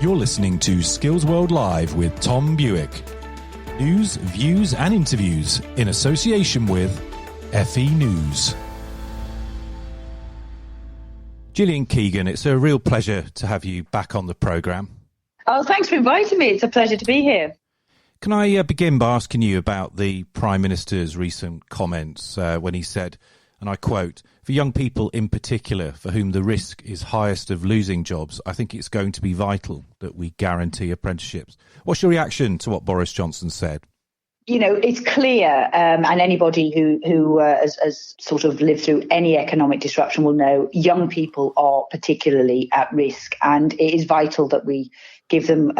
You're listening to Skills World Live with Tom Buick. News, views and interviews in association with FE News. Gillian Keegan, it's a real pleasure to have you back on the programme. Oh, thanks for inviting me. It's a pleasure to be here. Can I begin by asking you about the Prime Minister's recent comments when he said, and I quote, "For young people in particular for whom the risk is highest of losing jobs, I think it's going to be vital that we guarantee apprenticeships." What's your reaction to what Boris Johnson said? You know, it's clear, and anybody who has sort of lived through any economic disruption will know young people are particularly at risk, and it is vital that we give them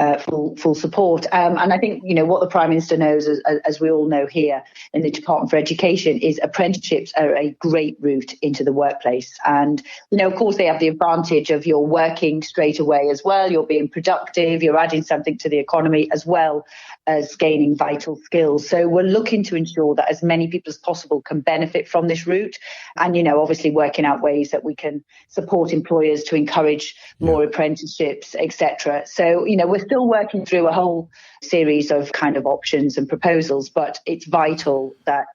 full support. And I think, you know, what the Prime Minister knows, as we all know here in the Department for Education, is apprenticeships are a great route into the workplace. And, you know, of course, they have the advantage of you're working straight away as well. You're being productive. You're adding something to the economy as well as gaining vital skills. So we're looking to ensure that as many people as possible can benefit from this route. And, you know, obviously working out ways that we can support employers to encourage more apprenticeships, etc. So, you know, we're still working through a whole series of kind of options and proposals, but it's vital that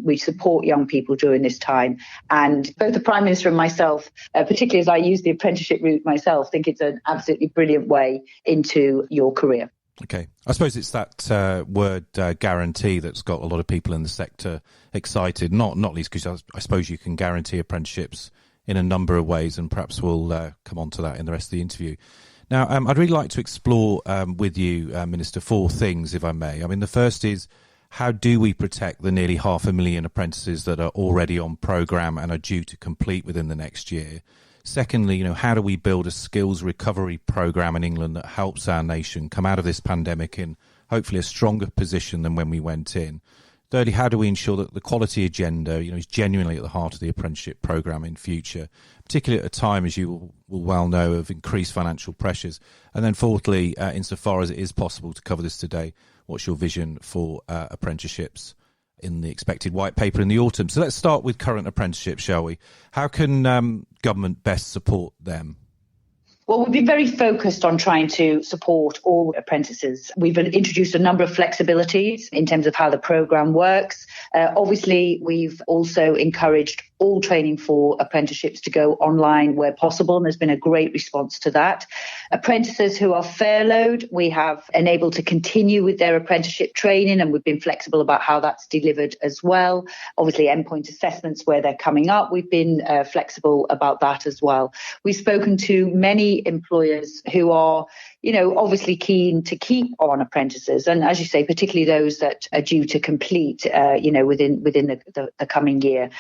we support young people during this time. And both the Prime Minister and myself, particularly as I use the apprenticeship route myself, think it's an absolutely brilliant way into your career. Okay. I suppose it's that word guarantee that's got a lot of people in the sector excited, not least because I suppose you can guarantee apprenticeships in a number of ways, and perhaps we'll come on to that in the rest of the interview. Now, I'd really like to explore with you, Minister, four things, if I may. I mean, the first is, how do we protect the nearly 500,000 apprentices that are already on programme and are due to complete within the next year? Secondly, you know, how do we build a skills recovery programme in England that helps our nation come out of this pandemic in hopefully a stronger position than when we went in? Thirdly, how do we ensure that the quality agenda, you know, is genuinely at the heart of the apprenticeship programme in future, particularly at a time, as you will well know, of increased financial pressures? And then fourthly, insofar as it is possible to cover this today, what's your vision for apprenticeships in the expected white paper in the autumn? So let's start with current apprenticeships, shall we? How can government best support them? Well, we've been very focused on trying to support all apprentices. We've introduced a number of flexibilities in terms of how the programme works. Obviously, we've also encouraged all training for apprenticeships to go online where possible, and there's been a great response to that. Apprentices who are furloughed, we have enabled to continue with their apprenticeship training, and we've been flexible about how that's delivered as well. Obviously, endpoint assessments where they're coming up, we've been flexible about that as well. We've spoken to many employers who are, you know, obviously keen to keep on apprentices, and as you say, particularly those that are due to complete, you know, within the coming year.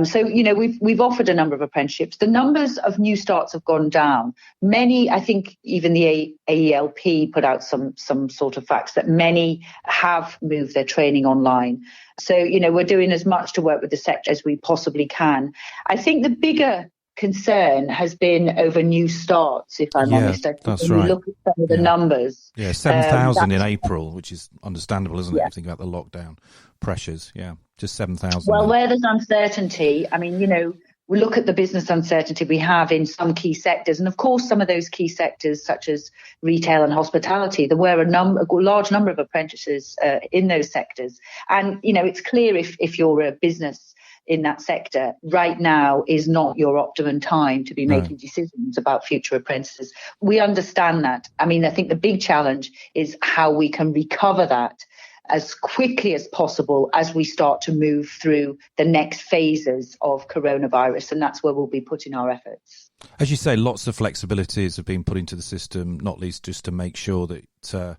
So, you know, we've offered a number of apprenticeships. The numbers of new starts have gone down. Many, I think, even the AELP put out some sort of facts that many have moved their training online. So, you know, we're doing as much to work with the sector as we possibly can. I think the bigger concern has been over new starts, if I'm honest. That's when right. you look at some of the numbers. Yeah, 7,000 in April, which is understandable, isn't it? If you think about the lockdown pressures. Yeah, just 7,000. Well, where there's uncertainty, I mean, you know, we look at the business uncertainty we have in some key sectors. And of course, some of those key sectors, such as retail and hospitality, there were a large number of apprentices in those sectors. And, you know, it's clear if you're a business in that sector, right now is not your optimum time to be making decisions about future apprentices. We understand that. I mean, I think the big challenge is how we can recover that as quickly as possible as we start to move through the next phases of coronavirus. And that's where we'll be putting our efforts. As you say, lots of flexibilities have been put into the system, not least just to make sure that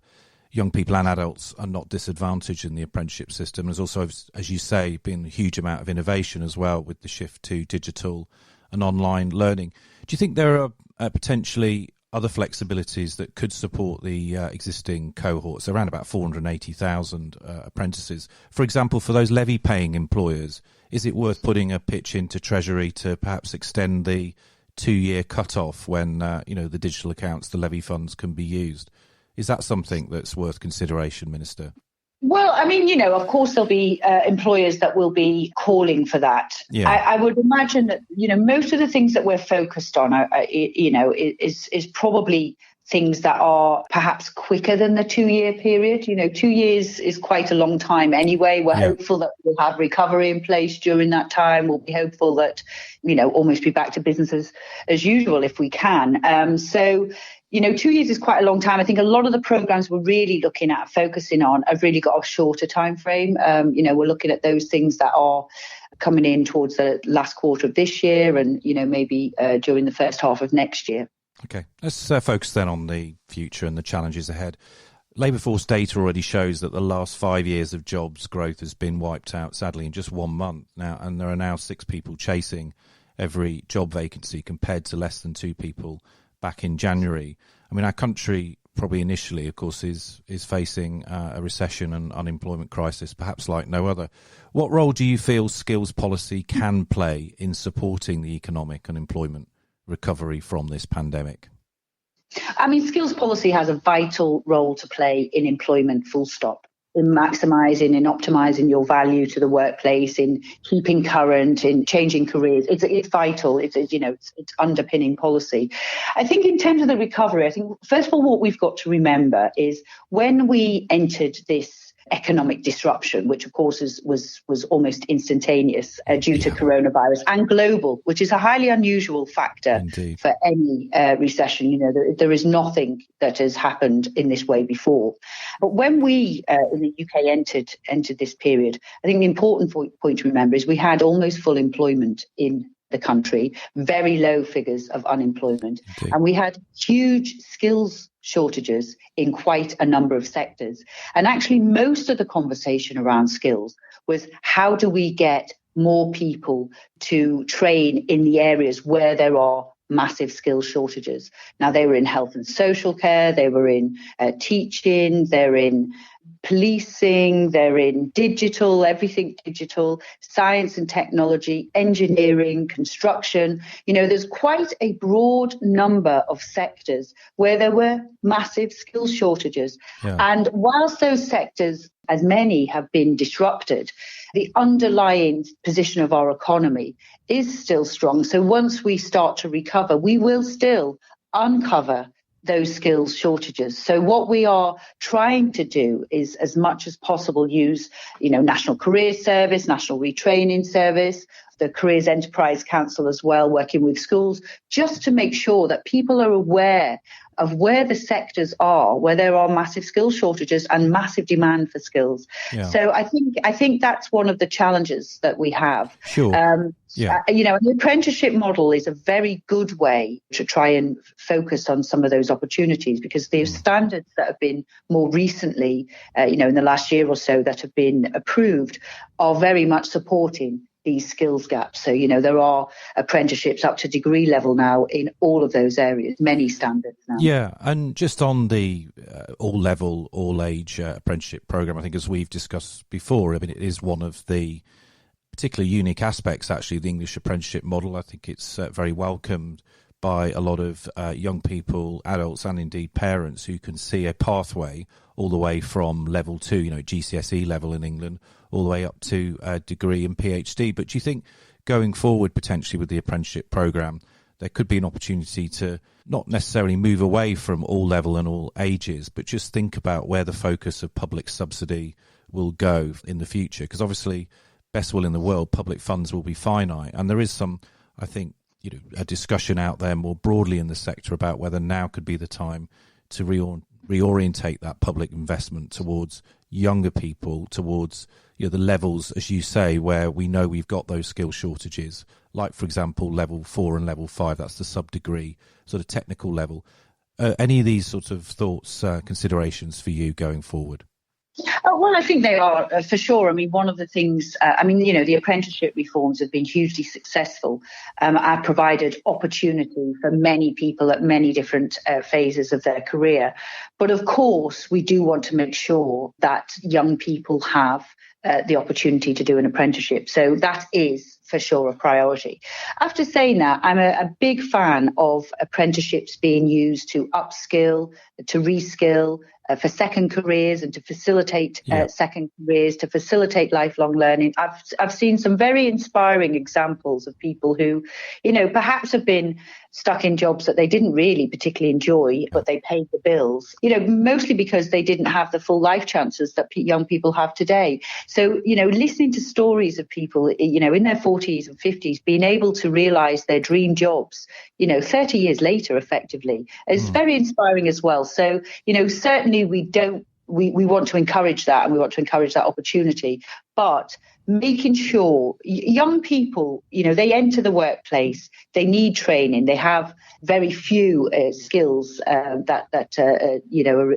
young people and adults are not disadvantaged in the apprenticeship system. There's also, as you say, been a huge amount of innovation as well with the shift to digital and online learning. Do you think there are potentially other flexibilities that could support the existing cohorts, around about 480,000 apprentices? For example, for those levy-paying employers, is it worth putting a pitch into Treasury to perhaps extend the 2-year cut-off when the digital accounts, the levy funds can be used? Is that something that's worth consideration, Minister? Well, I mean, you know, of course, there'll be employers that will be calling for that. Yeah. I would imagine that, you know, most of the things that we're focused on, is probably things that are perhaps quicker than the 2-year period. 2 years is quite a long time anyway. We're hopeful that we'll have recovery in place during that time. We'll be hopeful that, almost be back to business as usual if we can. So 2 years is quite a long time. I think a lot of the programs we're really looking at, focusing on, have really got a shorter time frame. We're looking at those things that are coming in towards the last quarter of this year and, maybe during the first half of next year. Okay, let's focus then on the future and the challenges ahead. Labour force data already shows that the last 5 years of jobs growth has been wiped out, sadly, in just 1 month now, and there are now 6 people chasing every job vacancy compared to less than 2 people back in January. I mean, our country probably initially, of course, is facing a recession and unemployment crisis, perhaps like no other. What role do you feel skills policy can play in supporting the economic and employment recovery from this pandemic? I mean, skills policy has a vital role to play in employment, full stop, in maximising and optimising your value to the workplace, in keeping current, in changing careers. It's vital. It's underpinning policy. I think in terms of the recovery, I think first of all, what we've got to remember is when we entered this economic disruption, which of course was almost instantaneous due to coronavirus, and global, which is a highly unusual factor Indeed. For any recession. There is nothing that has happened in this way before. But when we in the UK entered this period, I think the important point to remember is we had almost full employment in the country, very low figures of unemployment, Indeed. And we had huge skills shortages in quite a number of sectors. And actually, most of the conversation around skills was how do we get more people to train in the areas where there are massive skills shortages. Now, they were in health and social care, they were in teaching, they're in policing, they're in digital, everything digital, science and technology, engineering, construction. There's quite a broad number of sectors where there were massive skills shortages. Yeah. And whilst those sectors, as many, have been disrupted, the underlying position of our economy is still strong. So once we start to recover, we will still uncover those skills shortages. So what we are trying to do is, as much as possible, use, National Career Service, National Retraining Service, the Careers Enterprise Council as well, working with schools, just to make sure that people are aware of where the sectors are, where there are massive skills shortages and massive demand for skills. Yeah. So I think that's one of the challenges that we have. Sure. The apprenticeship model is a very good way to try and focus on some of those opportunities, because the standards that have been more recently, in the last year or so that have been approved are very much supporting these skills gaps. So, there are apprenticeships up to degree level now in all of those areas, many standards now. Yeah, and just on the all level, all age apprenticeship programme, I think as we've discussed before, I mean, it is one of the particularly unique aspects, actually, of the English apprenticeship model. I think it's very welcomed by a lot of young people, adults, and indeed parents who can see a pathway all the way from level 2, GCSE level in England, all the way up to a degree and PhD. But do you think going forward, potentially with the apprenticeship programme, there could be an opportunity to not necessarily move away from all level and all ages, but just think about where the focus of public subsidy will go in the future? Because obviously, best will in the world, public funds will be finite. And there is some, I think, a discussion out there more broadly in the sector about whether now could be the time to reorientate that public investment towards younger people, towards the levels, as you say, where we know we've got those skill shortages, like, for example, level 4 and level 5, that's the sub-degree sort of technical level. Any of these sorts of thoughts, considerations for you going forward? Well, I think they are, for sure. I mean, one of the things, the apprenticeship reforms have been hugely successful. Have provided opportunity for many people at many different phases of their career. But of course, we do want to make sure that young people have the opportunity to do an apprenticeship. So that is for sure a priority. After saying that, I'm a big fan of apprenticeships being used to upskill, to reskill for second careers and to facilitate second careers, to facilitate lifelong learning. I've seen some very inspiring examples of people who, perhaps have been stuck in jobs that they didn't really particularly enjoy, but they paid the bills, mostly because they didn't have the full life chances that young people have today. So, listening to stories of people, in their 40s and 50s, being able to realize their dream jobs, 30 years later, effectively, is very inspiring as well. So, certainly we want to encourage that, and we want to encourage that opportunity, but making sure young people, they enter the workplace, they need training, they have very few skills that are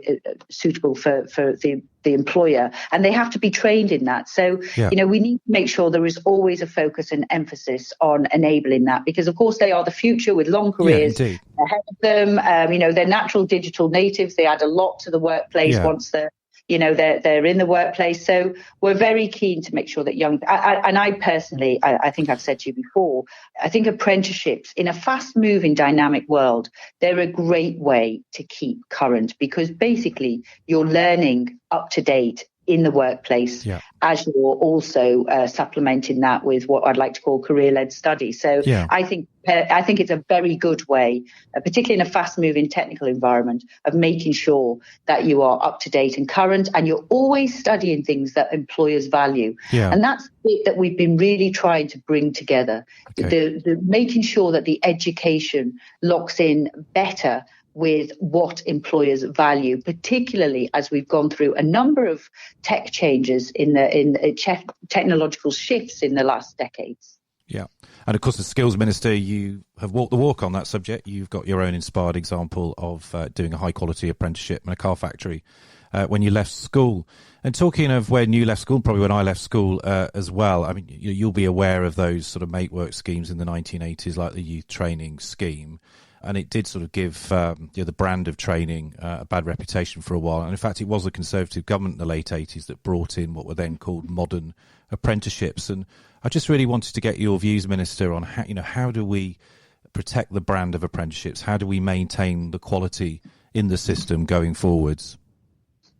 suitable for the employer, and they have to be trained in that. So, we need to make sure there is always a focus and emphasis on enabling that, because, of course, they are the future with long careers ahead of them. They're natural digital natives. They add a lot to the workplace once they're in the workplace. So we're very keen to make sure that I personally, I think I've said to you before, I think apprenticeships in a fast moving dynamic world, they're a great way to keep current, because basically you're learning up to date in the workplace as you're also supplementing that with what I'd like to call career-led study. So I think it's a very good way, particularly in a fast-moving technical environment, of making sure that you are up to date and current, and you're always studying things that employers value. And that's the bit that we've been really trying to bring together, the making sure that the education locks in better with what employers value, particularly as we've gone through a number of tech changes in technological shifts in the last decades. Yeah. And of course, as Skills Minister, you have walked the walk on that subject. You've got your own inspired example of doing a high quality apprenticeship in a car factory when you left school. And talking of when you left school, probably when I left school as well, I mean, you'll be aware of those sort of mate work schemes in the 1980s, like the youth training scheme. And it did sort of give the brand of training a bad reputation for a while. And in fact, it was the Conservative government in the late 80s that brought in what were then called modern apprenticeships. And I just really wanted to get your views, Minister, on how do we protect the brand of apprenticeships? How do we maintain the quality in the system going forwards?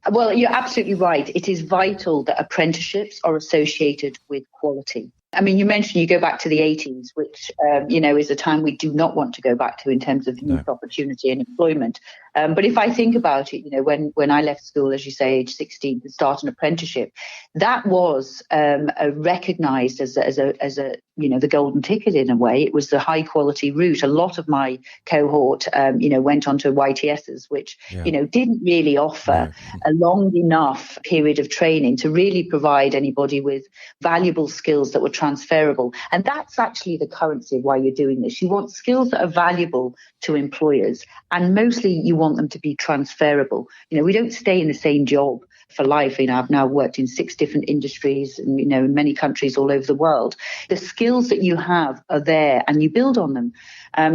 Well, you're absolutely right. It is vital that apprenticeships are associated with quality. I mean, you mentioned you go back to the 80s, which, is a time we do not want to go back to in terms of youth opportunity and employment. But if I think about it, when I left school, as you say, age 16, to start an apprenticeship, that was recognised as a the golden ticket in a way. It was the high quality route. A lot of my cohort, went on to YTSs, which, didn't really offer a long enough period of training to really provide anybody with valuable skills that were transferable. And that's actually the currency of why you're doing this. You want skills that are valuable to employers, and mostly you want them to be transferable. We don't stay in the same job for life. I've now worked in 6 different industries and, in many countries all over the world. The skills that you have are there and you build on them.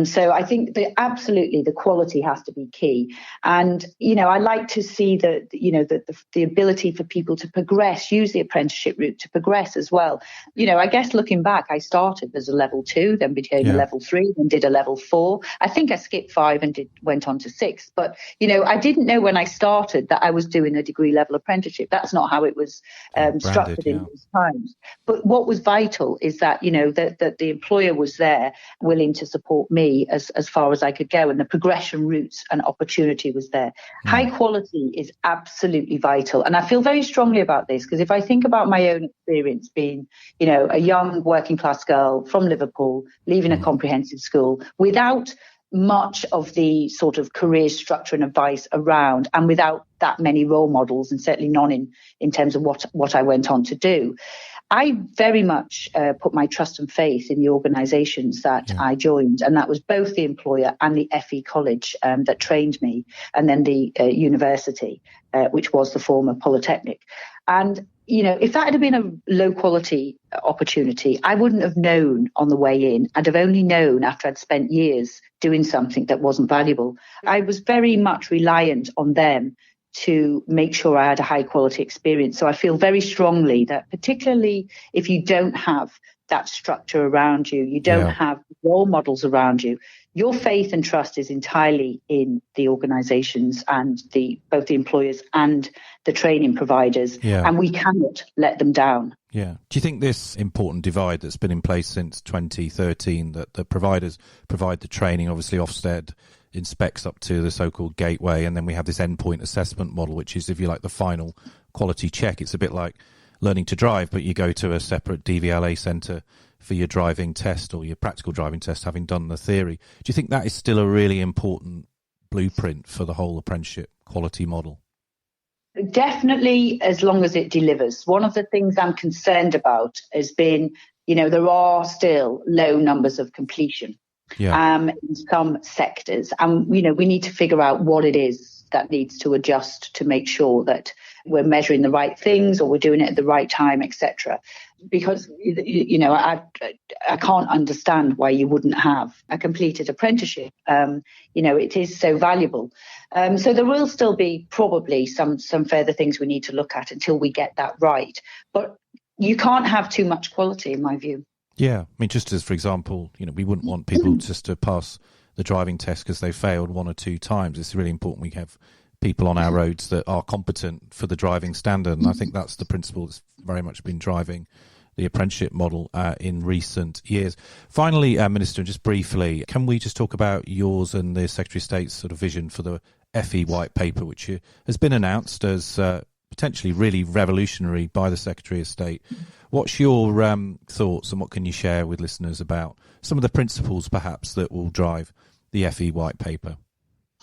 So I think that absolutely the quality has to be key. And, I like to see the ability for people to progress, use the apprenticeship route to progress as well. I guess looking back, I started as a level 2, then became a level 3, then did a level 4. I think I skipped 5 and went on to 6. But, I didn't know when I started that I was doing a degree level apprenticeship. That's not how it was structured in those times. But what was vital is that, that the employer was there willing to support me as far as I could go, and the progression routes and opportunity was there. High quality is absolutely vital. And I feel very strongly about this, because if I think about my own experience being, a young working class girl from Liverpool, leaving a comprehensive school without much of the sort of career structure and advice around, and without that many role models, and certainly none in terms of what I went on to do, I very much put my trust and faith in the organisations that I joined, and that was both the employer and the FE college that trained me, and then the university, which was the former Polytechnic. And, if that had been a low quality opportunity, I wouldn't have known on the way in. I'd have only known after I'd spent years doing something that wasn't valuable. I was very much reliant on them to make sure I had a high quality experience. So I feel very strongly that, particularly if you don't have that structure around you, you don't have role models around you, your faith and trust is entirely in the organisations and both the employers and the training providers, and we cannot let them down. Yeah. Do you think this important divide that's been in place since 2013, that the providers provide the training, obviously Ofsted inspects up to the so-called gateway, and then we have this endpoint assessment model, which is, if you like, the final quality check? It's a bit like learning to drive, but you go to a separate DVLA centre for your driving test or your practical driving test, having done the theory. Do you think that is still a really important blueprint for the whole apprenticeship quality model? Definitely, as long as it delivers. One of the things I'm concerned about has been, there are still low numbers of completion in some sectors. And, we need to figure out what it is that needs to adjust to make sure that we're measuring the right things or we're doing it at the right time, etc. Because, I can't understand why you wouldn't have a completed apprenticeship. It is so valuable. So there will still be probably some further things we need to look at until we get that right. But you can't have too much quality, in my view. Yeah. I mean, just as, for example, we wouldn't want people just to pass the driving test because they failed one or two times. It's really important we have people on our roads that are competent for the driving standard. And I think that's the principle that's very much been driving the apprenticeship model in recent years. Finally, Minister, just briefly, can we just talk about yours and the Secretary of State's sort of vision for the FE White Paper, which has been announced as potentially really revolutionary by the Secretary of State? What's your thoughts, and what can you share with listeners about some of the principles perhaps that will drive the FE White Paper?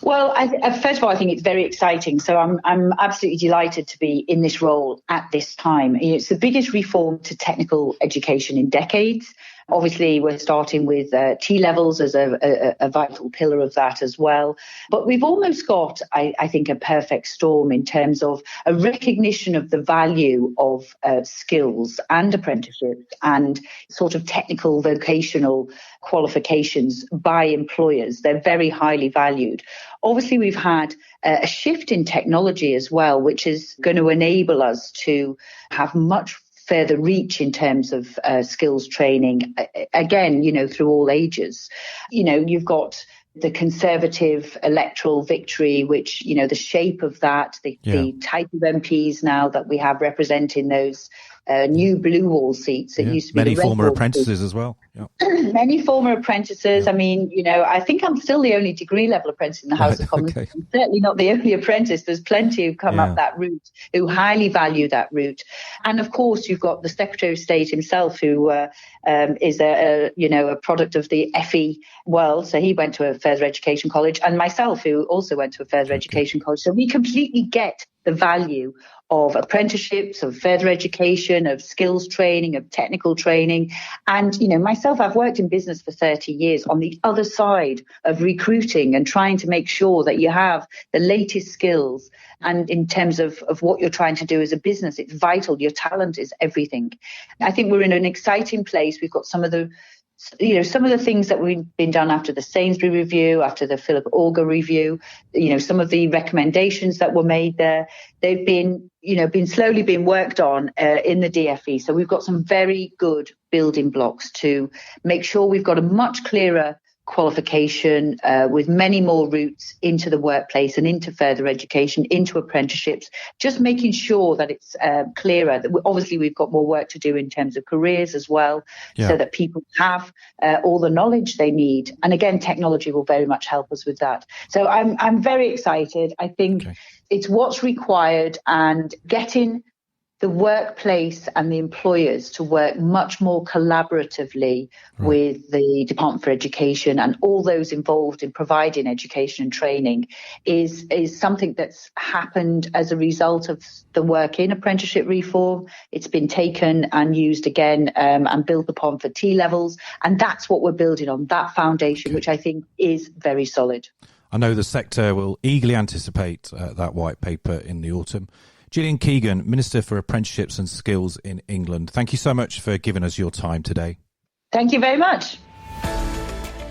Well, first of all, I think it's very exciting. So I'm absolutely delighted to be in this role at this time. It's the biggest reform to technical education in decades. Obviously, we're starting with T-levels as a vital pillar of that as well. But we've almost got, I think, a perfect storm in terms of a recognition of the value of skills and apprenticeships and sort of technical vocational qualifications by employers. They're very highly valued. Obviously, we've had a shift in technology as well, which is going to enable us to have much further reach in terms of skills training, again, through all ages. You've got the Conservative electoral victory, which, the shape of that, the type of MPs now that we have representing those new blue wall seats. It used to be many former apprentices as well. Many former apprentices. Yeah. I mean, I think I'm still the only degree level apprentice in the House of Commons. Okay. I'm certainly not the only apprentice. There's plenty who come up that route, who highly value that route. And of course, you've got the Secretary of State himself, who is a product of the FE world. So he went to a further education college, and myself, who also went to a further education college. So we completely get the value of apprenticeships, of further education, of skills training, of technical training. And, myself, I've worked in business for 30 years on the other side of recruiting and trying to make sure that you have the latest skills. And in terms of what you're trying to do as a business, it's vital. Your talent is everything. I think we're in an exciting place. We've got some of the things that we've been done after the Sainsbury review, after the Philip Auger review, some of the recommendations that were made there, they've been slowly being worked on in the DFE. So we've got some very good building blocks to make sure we've got a much clearer qualification with many more routes into the workplace and into further education, into apprenticeships, just making sure that it's clearer. That obviously we've got more work to do in terms of careers as well, so that people have all the knowledge they need. And again, technology will very much help us with that. So I'm very excited. I think it's what's required, and getting the workplace and the employers to work much more collaboratively with the Department for Education and all those involved in providing education and training is something that's happened as a result of the work in apprenticeship reform. It's been taken and used again and built upon for T-levels. And that's what we're building on, that foundation, which I think is very solid. I know the sector will eagerly anticipate that white paper in the autumn. Gillian Keegan, Minister for Apprenticeships and Skills in England, thank you so much for giving us your time today. Thank you very much.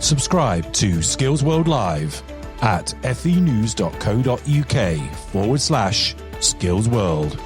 Subscribe to Skills World Live at fenews.co.uk/Skills World.